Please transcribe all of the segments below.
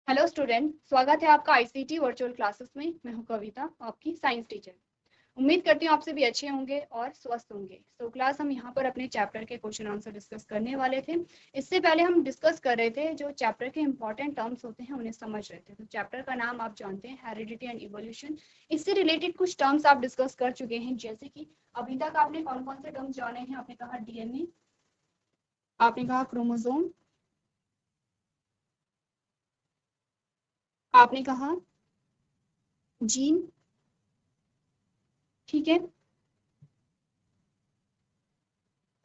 Hello student, स्वागत है आपका आईसीटी वर्चुअल क्लासेस में। मैं हूं कविता, आपकी साइंस टीचर। उम्मीद करती हूँ आपसे भी अच्छे होंगे और स्वस्थ होंगे। तो क्लास हम यहाँ पर अपने चैप्टर के क्वेश्चन आंसर डिस्कस करने वाले थे। इससे पहले हम डिस्कस कर रहे थे जो चैप्टर के इंपॉर्टेंट टर्म्स होते हैं उन्हें समझ रहे थे। तो चैप्टर का नाम आप जानते हैं, हेरिडिटी एंड इवोल्यूशन। इससे रिलेटेड कुछ टर्म्स आप डिस्कस कर चुके हैं, जैसे कि अभी तक आपने कौन कौन से टर्म्स जाने हैं। आपने कहा डीएनए, आपने कहा क्रोमोसोम, आपने कहा जीन, ठीक है।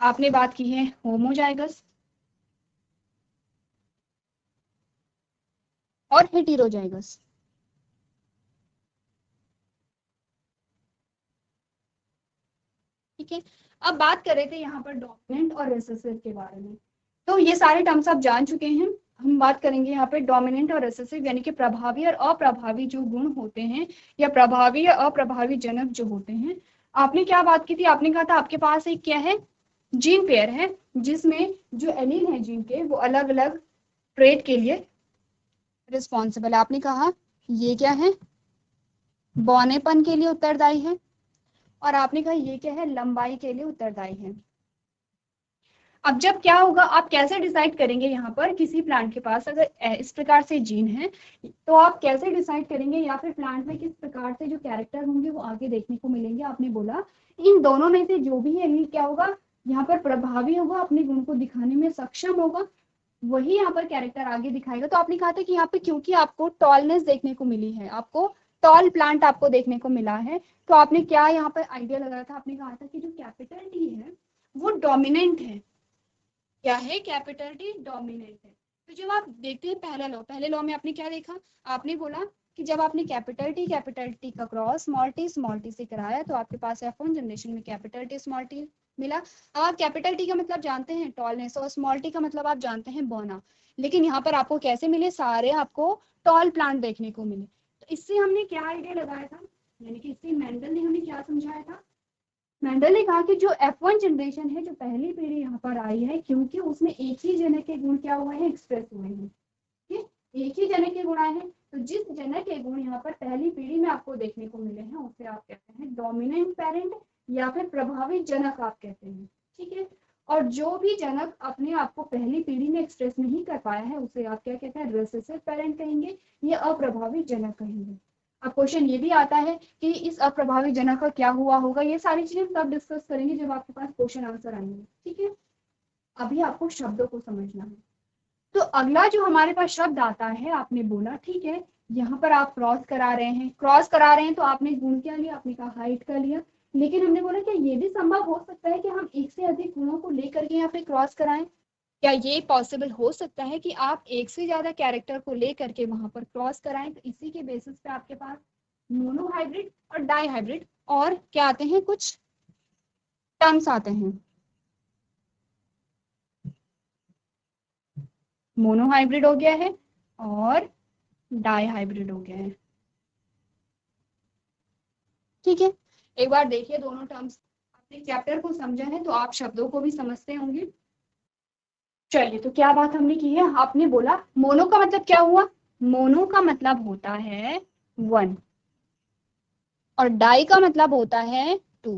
आपने बात की है होमोजाइगस और हेटेरोजाइगस। ठीक है। अब बात कर रहे थे यहाँ पर डोमिनेंट और रिसेसिव के बारे में। तो ये सारे टर्म्स आप जान चुके हैं। हम बात करेंगे यहाँ पे डोमिनेंट और रिसेसिव, यानी कि प्रभावी और अप्रभावी जो गुण होते हैं, या प्रभावी या अप्रभावी जनक जो होते हैं। आपने क्या बात की थी? आपने कहा था आपके पास एक क्या है, जीन पेयर है, जिसमें जो एलील है जीन के वो अलग अलग ट्रेट के लिए रिस्पॉन्सिबल है। आपने कहा ये क्या है, बौनेपन के लिए उत्तरदायी है, और आपने कहा ये क्या है, लंबाई के लिए उत्तरदायी है। अब जब क्या होगा, आप कैसे डिसाइड करेंगे यहाँ पर किसी प्लांट के पास अगर इस प्रकार से जीन है, तो आप कैसे डिसाइड करेंगे, या फिर प्लांट में किस प्रकार से जो कैरेक्टर होंगे वो आगे देखने को मिलेंगे। आपने बोला इन दोनों में से जो भी एलील क्या होगा, यहाँ पर प्रभावी होगा, अपने गुण को दिखाने में सक्षम होगा, वही यहाँ पर कैरेक्टर आगे दिखाएगा। तो आपने कहा था कि यहाँ पे क्योंकि आपको टॉलनेस देखने को मिली है, आपको टॉल प्लांट आपको देखने को मिला है, तो आपने क्या यहाँ पर आइडिया लगाया था? आपने कहा था कि जो कैपिटल टी है वो डोमिनेंट है। क्या है? कैपिटल टी डोमिनेंट है। तो जब आप देखते हैं पहले लॉ में आपने क्या देखा? आपने बोला कि जब आपने कैपिटल टी का क्रॉस स्मॉल टी से कराया तो आपके पास F1 जनरेशन में कैपिटल टी स्मॉल टी मिला। आप कैपिटल टी का मतलब जानते हैं टॉलनेस, और स्मॉल टी का मतलब आप जानते हैं बोना। लेकिन यहाँ पर आपको कैसे मिले? सारे आपको टॉल प्लांट देखने को मिले। तो इससे हमने क्या आइडिया लगाया था, यानी कि इससे मेंडल ने हमें क्या समझाया था? मेंडल ने कहा कि जो F1 जनरेशन है, जो पहली पीढ़ी यहाँ पर आई है, क्योंकि उसमें एक ही जनक के गुण क्या हुए हैं, एक्सप्रेस हुए हैं। ठीक, एक ही जनक के गुण आए हैं, तो जिस जनक के गुण यहाँ पर पहली पीढ़ी में आपको देखने को मिले हैं उसे आप कहते हैं डोमिनेंट पेरेंट, या फिर प्रभावी जनक आप कहते हैं। ठीक है। और जो भी जनक अपने आप को पहली पीढ़ी में एक्सप्रेस नहीं कर पाया है उसे आप क्या कहते हैं, रिसेसिव पेरेंट कहेंगे, या अप्रभावी जनक कहेंगे। अब क्वेश्चन ये भी आता है कि इस अप्रभावी जनक का क्या हुआ होगा। ये सारी चीजें तब डिस्कस करेंगे जब आपके पास क्वेश्चन आंसर आएंगे। ठीक है। अभी आपको शब्दों को समझना है। तो अगला जो हमारे पास शब्द आता है, आपने बोला ठीक है, यहाँ पर आप क्रॉस करा रहे हैं, तो आपने गुण क्या लिया? आपने कहा हाइट का लिया। लेकिन हमने बोला क्या ये भी संभव हो सकता है कि हम एक से अधिक गुणों को लेकर के यहाँ पे क्रॉस कराएं? क्या ये पॉसिबल हो सकता है कि आप एक से ज्यादा कैरेक्टर को लेकर के वहां पर क्रॉस कराएं? तो इसी के बेसिस पे आपके पास मोनोहाइब्रिड और डाईहाइब्रिड और क्या आते हैं, कुछ टर्म्स आते हैं। मोनोहाइब्रिड हो गया है और डाईहाइब्रिड हो गया है। ठीक है। एक बार देखिए दोनों टर्म्स। आपने चैप्टर को समझा है तो आप शब्दों को भी समझते होंगे। चलिए, तो क्या बात हमने की है? आपने बोला मोनो का मतलब क्या हुआ? मोनो का मतलब होता है 1, और डाई का मतलब होता है 2।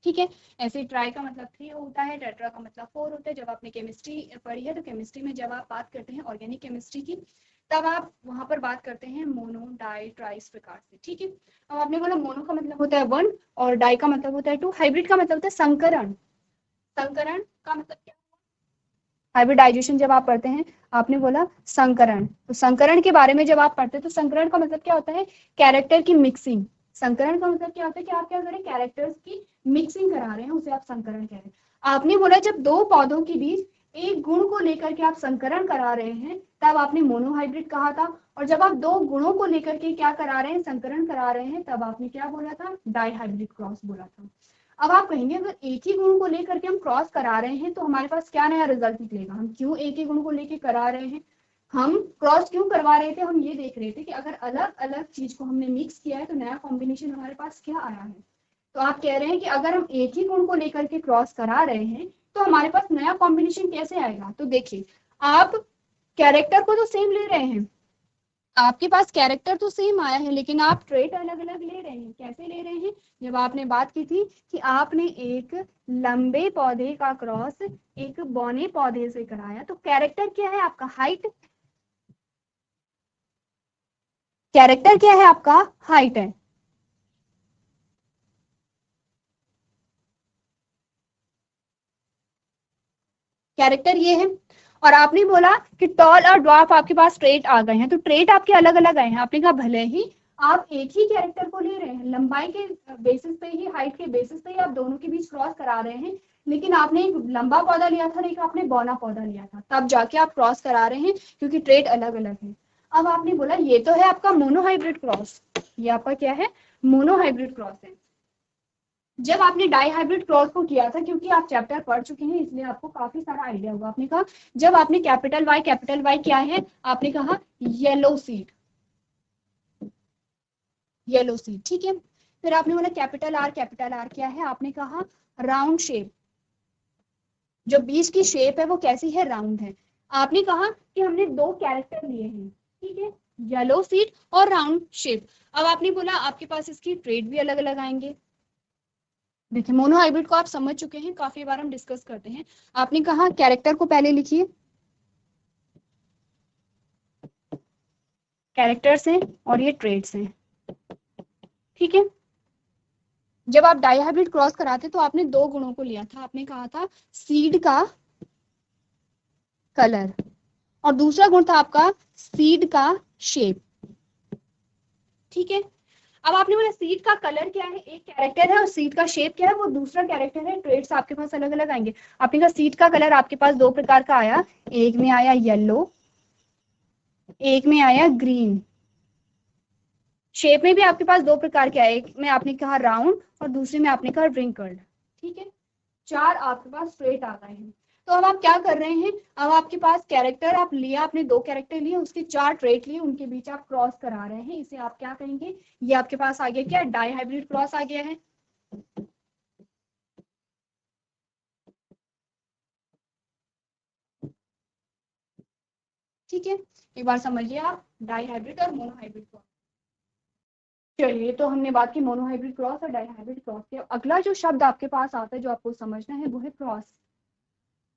ठीक है। ऐसे ट्राई का मतलब 3 होता है, टेट्रा का मतलब 4 होता है। जब आपने केमिस्ट्री पढ़ी है तो केमिस्ट्री में जब आप बात करते हैं ऑर्गेनिक केमिस्ट्री की, तब आप वहां पर बात करते हैं मोनो, डाई, ट्राई इस प्रकार से। ठीक है। अब आपने बोला मोनो का मतलब होता है 1 और डाई का मतलब होता है 2, हाइब्रिड का मतलब होता है संकरण। संकरण का मतलब क्या? हाइब्रिडाइजेशन जब आप पढ़ते हैं, आपने बोला संकरण, तो संकरण के बारे में जब आप पढ़ते हैं तो संकरण का मतलब क्या होता है? कैरेक्टर की मिक्सिंग। संकरण का मतलब क्या होता है कि आप क्या करें, कैरेक्टर्स की मिक्सिंग करा रहे हैं, उसे आप संकरण कह रहे हैं। आपने बोला जब दो पौधों के बीच एक गुण को लेकर के आप संकरण करा रहे हैं तब आपने मोनोहाइब्रिड कहा था, और जब आप दो गुणों को लेकर के क्या करा रहे हैं, संकरण करा रहे हैं, तब आपने क्या बोला था? डाईहाइब्रिड क्रॉस बोला था। अब आप कहेंगे अगर एक ही गुण को लेकर के हम क्रॉस करा रहे हैं तो हमारे पास क्या नया रिजल्ट निकलेगा? हम क्यों एक ही गुण को लेकर करा रहे हैं, हम क्रॉस क्यों करवा रहे थे? हम ये देख रहे थे कि अगर अलग अलग चीज को हमने मिक्स किया है तो नया कॉम्बिनेशन हमारे पास क्या आया है। तो आप कह रहे हैं कि अगर हम एक ही गुण को लेकर के क्रॉस करा रहे हैं तो हमारे पास नया कॉम्बिनेशन कैसे आएगा? तो देखिए, आप कैरेक्टर को तो सेम ले रहे हैं, आपके पास कैरेक्टर तो सेम आया है, लेकिन आप ट्रेट अलग अलग ले रहे हैं। कैसे ले रहे हैं? जब आपने बात की थी कि आपने एक लंबे पौधे का क्रॉस एक बौने पौधे से कराया, तो कैरेक्टर क्या है आपका? हाइट। कैरेक्टर क्या है आपका? हाइट है। कैरेक्टर ये है। और आपने बोला कि टॉल और ड्वार्फ आपके पास ट्रेट आ गए हैं, तो ट्रेट आपके अलग अलग आए हैं। आपने कहा भले ही आप एक ही कैरेक्टर को ले रहे हैं, लंबाई के बेसिस पे ही, हाइट के बेसिस पे ही आप दोनों के बीच क्रॉस करा रहे हैं, लेकिन आपने एक लंबा पौधा लिया था, एक आपने बौना पौधा लिया था, तब जाके आप क्रॉस करा रहे हैं, क्योंकि ट्रेट अलग अलग है। अब आपने बोला ये तो है आपका मोनोहाइब्रिड क्रॉस, ये आपका क्या है? मोनोहाइब्रिड क्रॉस है। जब आपने डाई हाइब्रिड क्रॉस को किया था, क्योंकि आप चैप्टर पढ़ चुके हैं इसलिए आपको काफी सारा आइडिया होगा, आपने कहा जब आपने कैपिटल वाई क्या है? आपने कहा येलो सीड, येलो सीड, ठीक है। फिर आपने बोला कैपिटल आर क्या है? आपने कहा राउंड शेप, जो बीच की शेप है वो कैसी है? राउंड है। आपने कहा कि हमने दो कैरेक्टर लिए हैं, ठीक है, येलो सीड और राउंड शेप। अब आपने बोला आपके पास इसकी ट्रेड भी अलग अलग आएंगे। देखिए, मोनोहाइब्रिड को आप समझ चुके हैं, काफी बार हम डिस्कस करते हैं। आपने कहा कैरेक्टर को पहले लिखिए, कैरेक्टर्स हैं और ये ट्रेड्स हैं, ठीक है। जब आप डाइहाइब्रिड क्रॉस कराते तो आपने दो गुणों को लिया था, आपने कहा था सीड का कलर और दूसरा गुण था आपका सीड का शेप, ठीक है। अब आपने बोला सीड का कलर क्या है? एक कैरेक्टर है, और सीड का शेप क्या है? वो दूसरा कैरेक्टर है। ट्रेड्स आपके पास अलग अलग आएंगे। आपने कहा सीड का कलर आपके पास दो प्रकार का आया, एक में आया येलो, एक में आया ग्रीन। शेप में भी आपके पास दो प्रकार के आए, एक में आपने कहा राउंड और दूसरे में आपने कहा रिंकल्ड, ठीक है। चार आपके पास ट्रेट आ गए हैं। तो अब आप क्या कर रहे हैं? अब आपके पास कैरेक्टर आप लिया, आपने दो कैरेक्टर लिए, उसके चार ट्रेट लिए, उनके बीच आप क्रॉस करा रहे हैं। इसे आप क्या कहेंगे? ये आपके पास आ गया क्या? डाई हाइब्रिड क्रॉस आ गया है। ठीक है, एक बार समझिए आप डाई हाइब्रिड और मोनोहाइब्रिड क्रॉस। चलिए, तो हमने बात की मोनोहाइब्रिड क्रॉस और डाई हाइब्रिड क्रॉस के। अगला जो शब्द आपके पास आता है जो आपको समझना है वो है क्रॉस।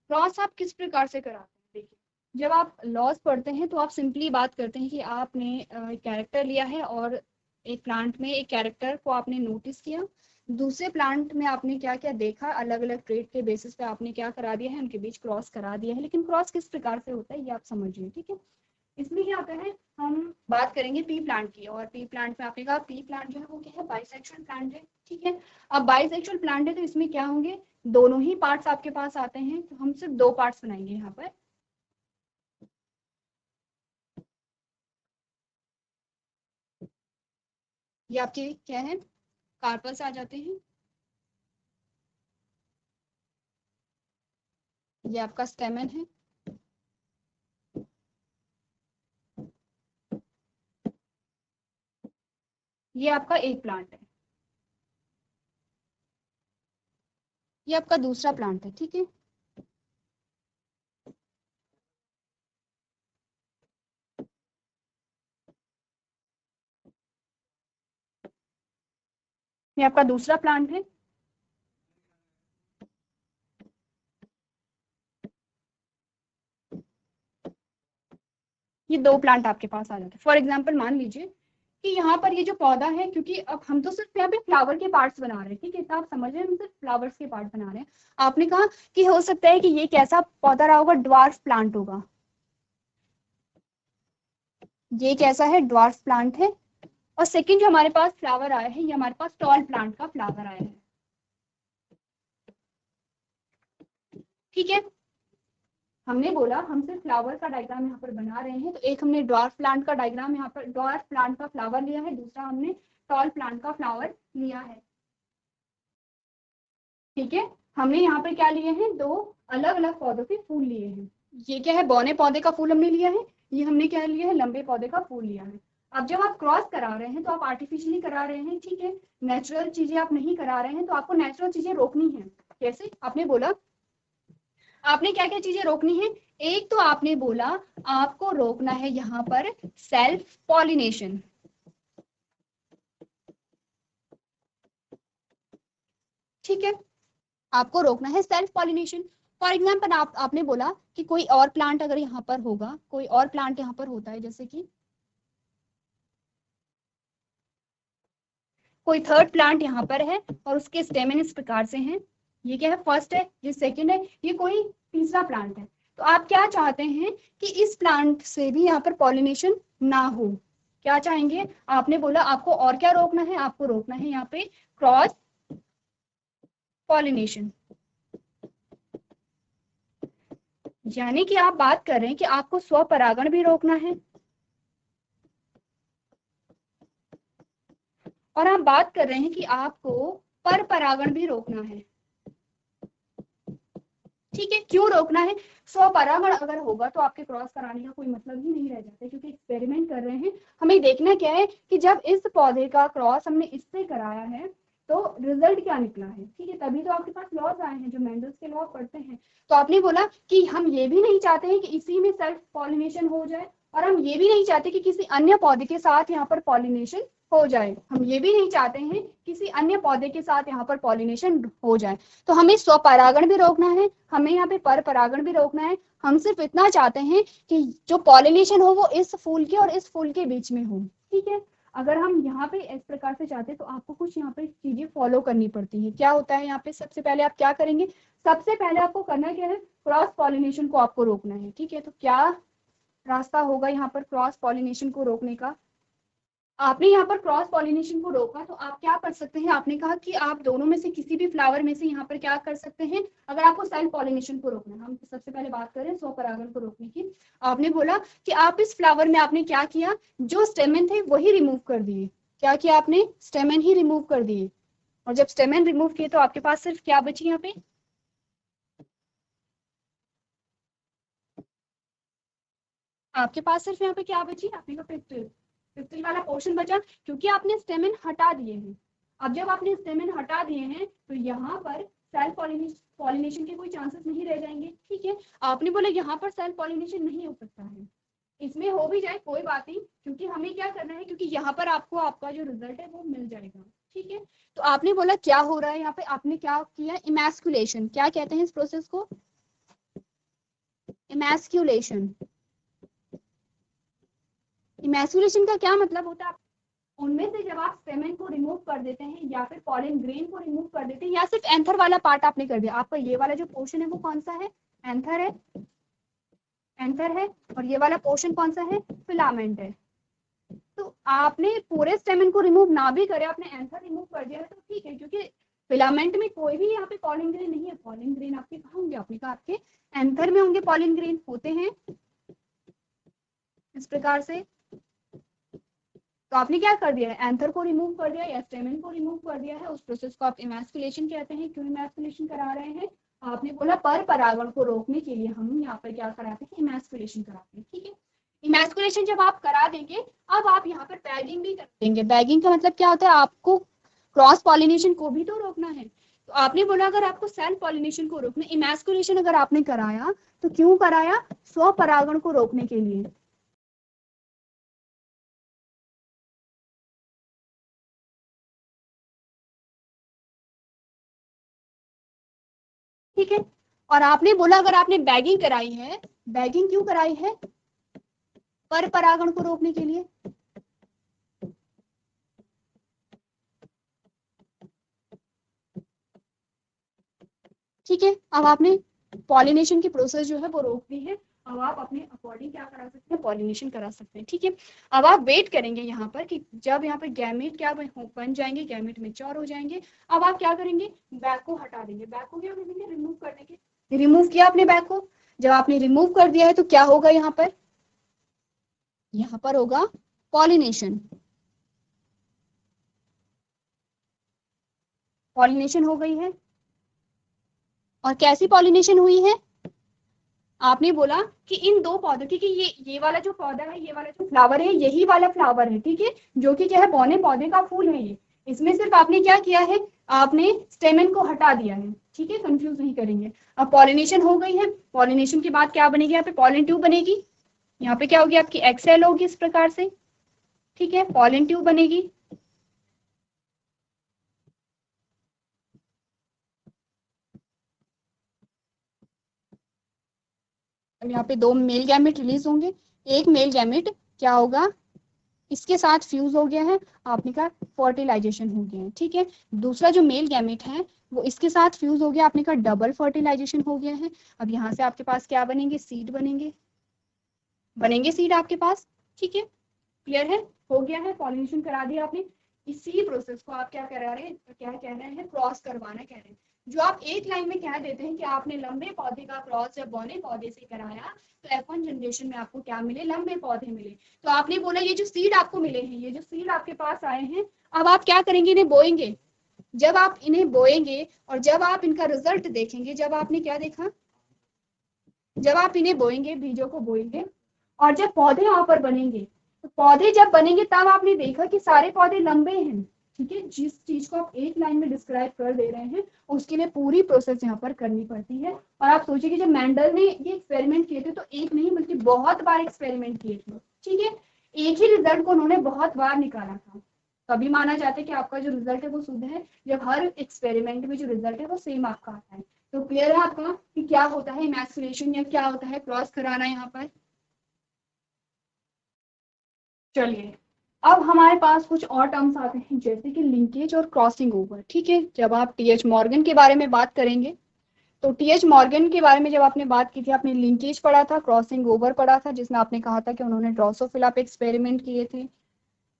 क्रॉस आप किस प्रकार से कराते हैं? देखिए, जब आप लॉज पढ़ते हैं तो आप सिंपली बात करते हैं कि आपने कैरेक्टर लिया है और एक प्लांट में एक कैरेक्टर को आपने नोटिस किया, दूसरे प्लांट में आपने क्या क्या देखा, अलग अलग ट्रेट के बेसिस पे आपने क्या करा दिया है, उनके बीच क्रॉस करा दिया है। लेकिन क्रॉस किस प्रकार से होता है ये आप समझिए, ठीक है। इसमें क्या होता है, हम बात करेंगे पी प्लांट की, और पी प्लांट में आपने कहा पी प्लांट जो है वो क्या है? बाइसेक्सुअल प्लांट है, ठीक है। अब बाइसेक्सुअल प्लांट है तो इसमें क्या होंगे? दोनों ही पार्ट्स आपके पास आते हैं, तो हम सिर्फ दो पार्ट्स बनाएंगे यहाँ पर। ये आपके क्या है? कार्पस आ जाते हैं। ये आपका स्टेमन है। ये आपका एक प्लांट है। ये आपका दूसरा प्लांट है, ठीक है। ये आपका दूसरा प्लांट है। ये दो प्लांट आपके पास आ जाते हैं। फॉर एग्जाम्पल मान लीजिए कि यहाँ पर ये जो पौधा है, क्योंकि अब हम तो सिर्फ यहाँ पे फ्लावर के पार्ट्स बना रहे हैं, ठीक है, तो आप समझ रहे हैं हम सिर्फ फ्लावर्स के पार्ट बना रहे हैं। आपने कहा कि हो सकता है कि ये कैसा पौधा रहा होगा? ड्वार्फ प्लांट होगा। ये कैसा है? ड्वार्फ प्लांट है। और सेकंड जो हमारे पास फ्लावर आया है, ये हमारे पास टॉल प्लांट का फ्लावर आया है, ठीक है। हमने बोला हम सिर्फ फ्लावर का डायग्राम यहाँ पर बना रहे हैं, तो एक हमने ड्वार्फ प्लांट का डायग्राम यहाँ पर, ड्वार्फ प्लांट का फ्लावर लिया है, दूसरा हमने टॉल प्लांट का फ्लावर लिया है, ठीक है। हमने यहाँ पे क्या लिए हैं? दो अलग अलग पौधों के फूल लिए हैं। ये क्या है? बौने पौधे का फूल हमने लिया है, ये हमने क्या लिया है? लंबे पौधे का फूल लिया है। अब जब आप क्रॉस करा रहे हैं तो आप आर्टिफिशियली करा रहे हैं, ठीक है, नेचुरल चीजें आप नहीं करा रहे हैं, तो आपको नेचुरल चीजें रोकनी है। कैसे? आपने बोला आपने क्या क्या चीजें रोकनी है? एक तो आपने बोला आपको रोकना है यहाँ पर सेल्फ पॉलिनेशन, ठीक है, आपको रोकना है सेल्फ पॉलिनेशन। फॉर एग्जाम्पल आपने बोला कि कोई और प्लांट अगर यहाँ पर होगा, कोई और प्लांट यहाँ पर होता है, जैसे कि कोई थर्ड प्लांट यहाँ पर है और उसके स्टेमन इस प्रकार से हैं, ये क्या है, फर्स्ट है, ये सेकंड है, ये कोई तीसरा प्लांट है। तो आप क्या चाहते हैं कि इस प्लांट से भी यहाँ पर पॉलिनेशन ना हो, क्या चाहेंगे? आपने बोला आपको और क्या रोकना है, आपको रोकना है यहाँ पे क्रॉस पॉलिनेशन, यानी कि आप बात कर रहे हैं कि आपको स्वपरागण भी रोकना है और आप बात कर रहे हैं कि आपको पर परागण भी रोकना है, ठीक है। क्यों रोकना है? स्वपरागण अगर होगा तो आपके क्रॉस कराने का कोई मतलब ही नहीं रह जाता, क्योंकि एक्सपेरिमेंट कर रहे हैं, हमें देखना क्या है कि जब इस पौधे का क्रॉस हमने इससे कराया है तो रिजल्ट क्या निकला है, ठीक है, तभी तो आपके पास लॉज आए हैं जो मेंडल्स के लॉ पढ़ते हैं। तो आपने बोला कि हम ये भी नहीं चाहते हैं कि इसी में सेल्फ पॉलिनेशन हो जाए और हम ये भी नहीं चाहते कि किसी अन्य पौधे के साथ यहाँ पर पॉलिनेशन हो जाए, हम ये भी नहीं चाहते हैं किसी अन्य पौधे के साथ यहाँ पर पॉलिनेशन हो जाए। तो हमें स्वपरागण भी रोकना है, हमें यहाँ पे पर परागण भी रोकना है। हम सिर्फ इतना चाहते हैं कि जो पॉलिनेशन हो वो इस फूल के और इस फूल के बीच में हो, ठीक है। अगर हम यहाँ पे इस प्रकार से चाहते हैं तो आपको कुछ यहाँ पे चीजें फॉलो करनी पड़ती है। क्या होता है यहाँ पे? सबसे पहले आप क्या करेंगे? सबसे पहले आपको करना क्या है? क्रॉस पॉलिनेशन को आपको रोकना है, ठीक है। तो क्या रास्ता होगा यहाँ पर क्रॉस पॉलिनेशन को रोकने का? आपने यहाँ पर क्रॉस पॉलिनेशन को रोका तो आप क्या कर सकते हैं? आपने कहा कि आप दोनों में से किसी भी फ्लावर में से यहाँ पर क्या कर सकते हैं अगर आपको सेल्फ पॉलिनेशन को रोकना है। हम सबसे पहले बात करें स्वपरागण को रोकने की। आपने बोला कि आप इस फ्लावर में आपने क्या किया, जो स्टेमन थे वही रिमूव कर दिए। क्या किया आपने? स्टेमन ही रिमूव कर दिए। और जब स्टेमन रिमूव किए तो आपके पास सिर्फ क्या बची यहाँ पे? आपके पास सिर्फ यहाँ पे क्या बची? आपने कहा पिस्टल वाला पोर्शन बचा, क्योंकि आपने स्टेमन हटा दिए हैं। अब जब आपने स्टेमन हटा दिए हैं तो यहाँ पर सेल्फ पॉलिनेशन के कोई चांसेस नहीं रह जाएंगे, ठीक है। आपने बोला यहाँ पर सेल्फ पॉलिनेशन नहीं हो सकता है, इसमें हो भी जाए कोई बात नहीं, क्योंकि हमें क्या करना है, क्योंकि यहाँ पर आपको आपका जो रिजल्ट है वो मिल जाएगा, ठीक है। तो आपने बोला क्या हो रहा है यहाँ पे? आपने क्या किया? इमैस्कुलेशन। क्या कहते हैं इस प्रोसेस को? इमैस्कुलेशन। इमैस्कुलेशन का क्या मतलब होता है? उनमें से जब आप स्टेमन को रिमूव कर देते हैं या फिर पॉलन ग्रेन को रिमूव कर देते हैं या सिर्फ एंथर वाला पार्ट आपने कर दिया, आपका ये वाला जो पोर्शन है वो कौन सा है? एंथर है, एंथर है। और ये वाला पोर्शन कौन सा है? फिलामेंट है। तो आपने पूरे स्टेमन को रिमूव ना भी करे, आपने एंथर रिमूव कर दिया है तो ठीक है, क्योंकि फिलामेंट में कोई भी यहाँ पे पॉलन ग्रेन नहीं है। पॉलन ग्रेन आपके कहाँ होंगे? आपने कहा आपके एंथर में होंगे, पॉलन ग्रेन होते हैं इस प्रकार से। तो आपने क्या कर दिया है? एंथर को रिमूव कर दिया या स्टेमन को रिमूव कर दिया है। उस प्रोसेस को आप इमैस्कुलेशन कहते हैं। क्यों इमैस्कुलेशन करा रहे हैं? आपने बोला पर परागण को रोकने के लिए हम यहाँ पर क्या कराते हैं? इमैस्कुलेशन कराते हैं, ठीक है। इमैस्कुलेशन जब आप करा देंगे, अब आप यहाँ पर बैगिंग भी कर देंगे। बैगिंग का मतलब क्या होता है? आपको क्रॉस पॉलिनेशन को भी तो रोकना है। तो आपने बोला अगर आपको सेल्फ पॉलिनेशन को रोकना, इमैस्कुलेशन अगर आपने कराया तो क्यों कराया? स्वपरागण को रोकने के लिए, ठीक है। और आपने बोला अगर आपने बैगिंग कराई है, बैगिंग क्यों कराई है? पर परागण को रोकने के लिए, ठीक है। अब आपने पॉलिनेशन की प्रोसेस जो है वो रोक दी है। अब आप अपने अकॉर्डिंग क्या करा सकते हैं? पॉलिनेशन करा सकते हैं, ठीक है। अब आप वेट करेंगे यहाँ पर कि जब यहाँ पर गैमेट क्या बन जाएंगे, गैमेट मैच्योर हो जाएंगे। अब आप क्या करेंगे? बैग को हटा देंगे। बैग को क्या कर देंगे? रिमूव कर देंगे। रिमूव किया आपने बैग को। जब आपने रिमूव कर दिया है तो क्या होगा यहाँ पर? यहाँ पर होगा पॉलिनेशन। पॉलिनेशन हो गई है। और कैसी पॉलिनेशन हुई है? आपने बोला कि इन दो पौधों, ठीक है, ये वाला जो पौधा है, ये वाला जो फ्लावर है, यही वाला फ्लावर है, ठीक है, जो कि क्या है? बौने पौधे का फूल है ये। इसमें सिर्फ आपने क्या किया है? आपने स्टेमन को हटा दिया है, ठीक है, कंफ्यूज नहीं करेंगे। अब पॉलिनेशन हो गई है, पॉलिनेशन के बाद क्या बनेगी, यहाँ पे पॉलन ट्यूब बनेगी, यहाँ पे क्या होगी आपकी एक्सेल होगी इस प्रकार से, ठीक है, पॉलन ट्यूब बनेगी। अब यहाँ पे 2 मेल गैमेट रिलीज होंगे, एक मेल गैमेट क्या होगा, इसके साथ फ्यूज हो गया है, आपने कहा फर्टिलाइजेशन हो गया है, ठीक है। दूसरा जो मेल गैमेट है वो इसके साथ फ्यूज हो गया, आपने कहा डबल फर्टिलाइजेशन हो गया है। अब यहाँ से आपके पास क्या बनेंगे, सीड बनेंगे सीड आपके पास, ठीक है, क्लियर है, हो गया है, पॉलिनेशन करा दिया आपने। इसी प्रोसेस को आप क्या करा रहे हैं, क्या कह रहे हैं, क्रॉस करवाना कह रहे हैं। जो आप एक लाइन में कह देते हैं कि आपने लंबे पौधे का क्रॉस जब बौने पौधे से कराया तो F1 जनरेशन में आपको क्या मिले, लंबे पौधे मिले। तो आपने बोला ये जो सीड आपको मिले हैं, ये जो सीड आपके पास आए हैं, अब आप क्या करेंगे, इन्हें बोएंगे। जब आप इन्हें बोएंगे और जब आप इनका रिजल्ट देखेंगे, जब आपने क्या देखा, जब आप इन्हें बोएंगे, बीजों को बोएंगे, और जब पौधे यहाँ पर बनेंगे, तो पौधे जब बनेंगे तब आपने देखा कि सारे पौधे लंबे हैं, ठीक है। जिस चीज को आप एक लाइन में डिस्क्राइब कर दे रहे हैं उसके लिए पूरी प्रोसेस यहाँ पर करनी पड़ती है। और आप सोचिए कि जब मेंडल ने ये एक्सपेरिमेंट किए थे तो एक नहीं बल्कि बहुत बार एक्सपेरिमेंट किए थे, ठीक है, एक ही रिजल्ट को उन्होंने बहुत बार निकाला था। तभी माना जाता है कि आपका जो रिजल्ट है वो शुद्ध है, जब हर एक्सपेरिमेंट में जो रिजल्ट है वो सेम आपका आता है। तो क्लियर है आपका कि क्या होता है इमैक्सुलेशन या क्या होता है क्रॉस कराना यहाँ पर। चलिए अब हमारे पास कुछ और टर्म्स आते हैं जैसे कि लिंकेज और क्रॉसिंग ओवर, ठीक है। जब आप टीएच मॉर्गन के बारे में बात करेंगे तो टीएच मॉर्गन के बारे में जब आपने बात की थी, आपने लिंकेज पढ़ा था, क्रॉसिंग ओवर पढ़ा था, जिसमें आपने कहा था कि उन्होंने ड्रोसोफिला पे एक्सपेरिमेंट किए थे।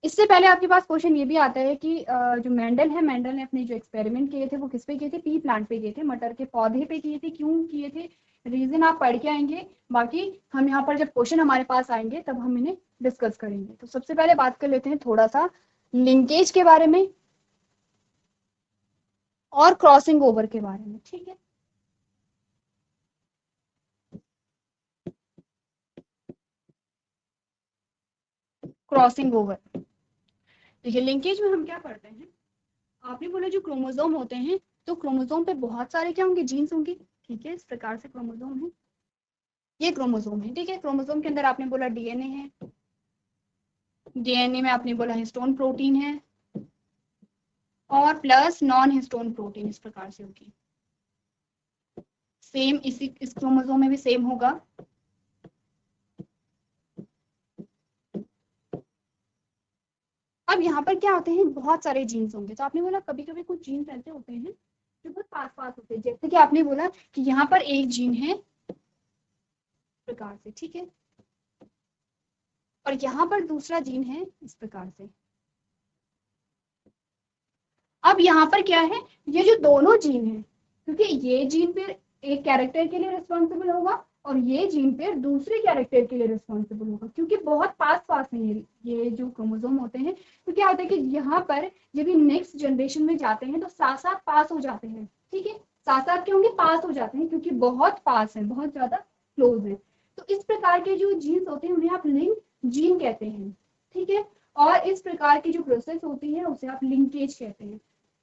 इससे पहले आपके पास क्वेश्चन ये भी आता है कि जो मेंडल है, मेंडल ने अपने जो एक्सपेरिमेंट किए थे वो किस पे किए थे, पी प्लांट पे किए थे, मटर के पौधे पे किए थे। क्यों किए थे, रीजन आप पढ़ के आएंगे, बाकी हम यहाँ पर जब क्वेश्चन हमारे पास आएंगे तब हम इन्हें डिस्कस करेंगे। तो सबसे पहले बात कर लेते हैं थोड़ा सा लिंकेज के बारे में और क्रॉसिंग ओवर के बारे में, ठीक है। क्रॉसिंग ओवर, देखिए लिंकेज में हम क्या करते हैं, आपने बोला जो क्रोमोसोम होते हैं तो क्रोमोसोम पे बहुत सारे क्या होंगे, जीन्स होंगे, ठीक है। इस प्रकार से क्रोमोसोम है, ये क्रोमोसोम है, ठीक है। क्रोमोसोम के अंदर आपने बोला डीएनए है, डीएनए में आपने बोला हिस्टोन प्रोटीन है और प्लस नॉन हिस्टोन प्रोटीन, इस प्रकार से होगी। सेम इस क्रोमोसोम में भी सेम होगा। अब यहाँ पर क्या होते हैं, बहुत सारे जीन्स होंगे। तो आपने बोला कभी कभी कुछ जीन्स ऐसे होते हैं जो बहुत पास पास होते हैं, जैसे कि आपने बोला कि यहाँ पर एक जीन है प्रकार से, ठीक है, और यहाँ पर दूसरा जीन है इस प्रकार से। अब यहाँ पर क्या है, ये जो दोनों जीन है, क्योंकि ये जीन फिर एक कैरेक्टर के लिए रिस्पॉन्सिबल होगा और ये जीन फिर दूसरे कैरेक्टर के लिए रिस्पॉन्सिबल होगा, क्योंकि बहुत पास पास में ये जो क्रोमोसोम होते हैं। तो क्या होता है कि यहाँ पर जब ये नेक्स्ट जनरेशन में जाते हैं तो साथ साथ पास हो जाते हैं, ठीक है, साथ साथ क्या होंगे, पास हो जाते हैं, क्योंकि बहुत पास है, बहुत ज्यादा क्लोज है। तो इस प्रकार के जो जीन्स होते हैं उन्हें आप लिंक जीन कहते हैं, ठीक है। और इस प्रकार की जो प्रोसेस होती है उसे आप लिंकेज कहते हैं।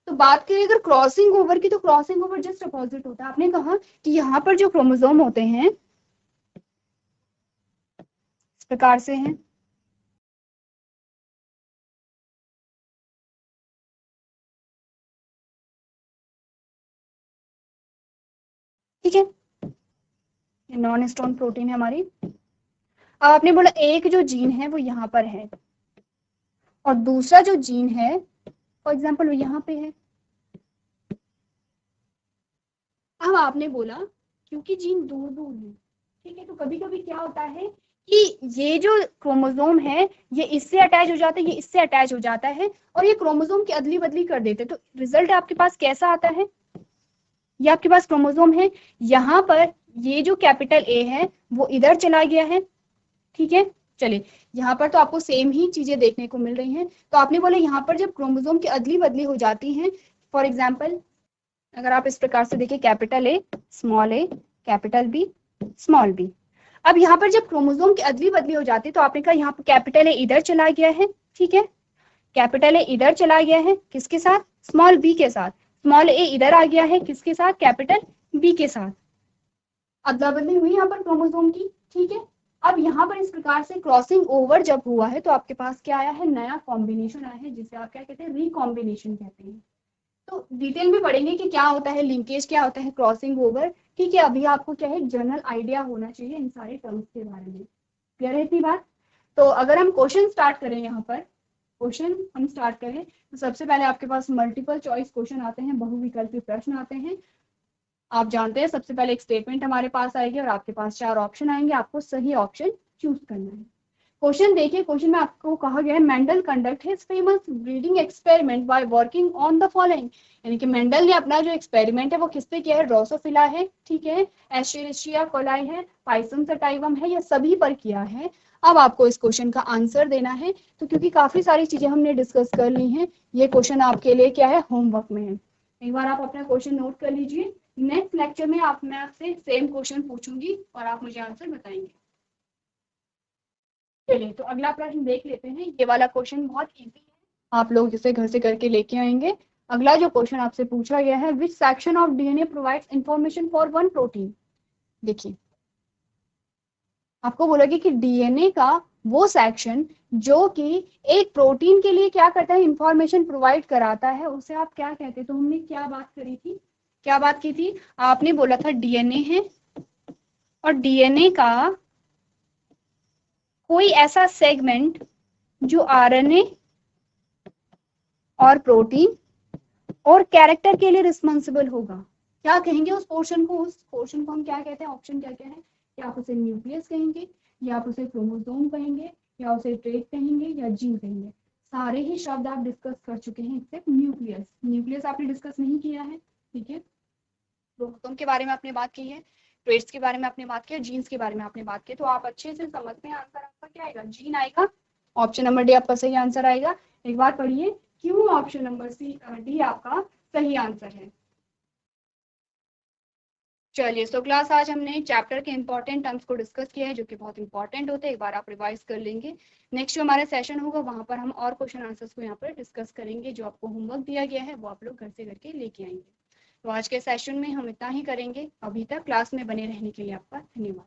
तो बात करें अगर क्रॉसिंग ओवर की, तो क्रॉसिंग ओवर जस्ट अपोजिट होता है। आपने कहा कि यहाँ पर जो क्रोमोसोम होते हैं इस प्रकार से हैं, ठीक है, ये नॉन हिस्टोन प्रोटीन है हमारी। अब आपने बोला एक जो जीन है वो यहाँ पर है और दूसरा जो जीन है फॉर एग्जाम्पल वो यहाँ पे है। अब आपने बोला क्योंकि जीन दूर दूर है, ठीक है, तो कभी कभी क्या होता है कि ये जो क्रोमोसोम है ये इससे अटैच हो जाता है, ये इससे अटैच हो जाता है और ये क्रोमोसोम की अदली बदली कर देते हैं। तो रिजल्ट आपके पास कैसा आता है, ये आपके पास क्रोमोसोम है, यहाँ पर ये जो कैपिटल ए है वो इधर चला गया है, ठीक है। चलिए यहाँ पर तो आपको सेम ही चीजें देखने को मिल रही हैं। तो आपने बोला यहाँ पर जब क्रोमोसोम की अदली बदली हो जाती है, फॉर एग्जाम्पल अगर आप इस प्रकार से देखिए, capital A, capital B, small B. अब यहाँ पर जब क्रोमोसोम की अदली बदली हो जाती है तो आपने कहा यहाँ पर कैपिटल ए इधर चला गया है, ठीक है, कैपिटल ए इधर चला गया है, किसके साथ, स्मॉल बी के साथ। स्मॉल ए इधर आ गया है किसके साथ, कैपिटल बी के साथ। अदला बदली हुई यहाँ पर क्रोमोसोम की, ठीक है। अब यहाँ पर इस प्रकार से क्रॉसिंग ओवर जब हुआ है तो आपके पास क्या आया है, नया कॉम्बिनेशन आया है, जिसे आप क्या कहते हैं, रिकॉम्बिनेशन कहते हैं। तो डिटेल में पढ़ेंगे कि क्या होता है लिंकेज, क्या होता है क्रॉसिंग ओवर, ठीक है। अभी आपको क्या है, जनरल आइडिया होना चाहिए इन सारे टर्म्स के बारे में। क्लियर है इतनी बात? तो अगर हम क्वेश्चन स्टार्ट करें, यहाँ पर क्वेश्चन हम स्टार्ट करें तो सबसे पहले आपके पास मल्टीपल चॉइस क्वेश्चन आते हैं, बहुविकल्पी प्रश्न आते हैं। आप जानते हैं सबसे पहले एक स्टेटमेंट हमारे पास आएगी और आपके पास 4 ऑप्शन आएंगे, आपको सही ऑप्शन चूज करना है। क्वेश्चन देखिए, क्वेश्चन में आपको कहा गया है Mendel conduct his famous breeding experiment by working on the following, यानी कि मेंडल ने अपना जो एक्सपेरिमेंट है वो किस पे किया है, ड्रोसोफिला है, ठीक है, एस्चेरिचिया कोलाई है, पाइसम सटाइवम है, ये सभी पर किया है। अब आपको इस क्वेश्चन का आंसर देना है। तो क्योंकि काफी सारी चीजें हमने डिस्कस कर ली हैं, ये क्वेश्चन आपके लिए क्या है, होमवर्क में है। एक बार आप अपना क्वेश्चन नोट कर लीजिए। नेक्स्ट लेक्चर में मैं आपसे सेम क्वेश्चन पूछूंगी और आप मुझे आंसर बताएंगे। चलिए तो अगला प्रश्न देख लेते हैं। ये वाला क्वेश्चन बहुत इजी है, आप लोग इसे घर से करके लेके आएंगे। अगला जो क्वेश्चन आपसे पूछा गया है, which section of DNA provides information for one protein. देखिए आपको बोला कि डीएनए का वो सेक्शन जो कि एक प्रोटीन के लिए क्या करता है, इंफॉर्मेशन प्रोवाइड कराता है, उसे आप क्या कहते हैं। तो हमने क्या बात करी थी, क्या बात की थी, आपने बोला था डीएनए है और डीएनए का कोई ऐसा सेगमेंट जो आरएनए और प्रोटीन और कैरेक्टर के लिए रिस्पॉन्सिबल होगा, क्या कहेंगे उस पोर्शन को, उस पोर्शन को हम क्या कहते हैं, ऑप्शन क्या क्या है, या आप उसे न्यूक्लियस कहेंगे, या आप उसे क्रोमोसोम कहेंगे, या उसे ट्रेट कहेंगे, या जीन कहेंगे। सारे ही शब्द आप डिस्कस कर चुके हैं एक्सेप्ट न्यूक्लियस। न्यूक्लियस आपने डिस्कस नहीं किया है, ठीक है। क्रोमोसोम के बारे में आपने बात की है, ट्रेट्स के बारे में आपने बात किया, जीन्स के बारे में आपने बात की, तो आप अच्छे से समझते हैं। आंसर आपका क्या आएगा, जीन आएगा। ऑप्शन नंबर डी आपका सही आंसर आएगा। एक बार पढ़िए क्यों ऑप्शन नंबर डी आपका सही आंसर है। चलिए तो क्लास आज हमने चैप्टर के इंपॉर्टेंट टर्म्स को डिस्कस किया है, जो कि बहुत इंपॉर्टेंट होते हैं। एक बार आप रिवाइज कर लेंगे। नेक्स्ट जो हमारा सेशन होगा वहां पर हम और क्वेश्चन आंसर्स को यहाँ पर डिस्कस करेंगे। जो आपको होमवर्क दिया गया है वो आप लोग घर से करके लेके आएंगे। तो आज के सेशन में हम इतना ही करेंगे। अभी तक क्लास में बने रहने के लिए आपका धन्यवाद।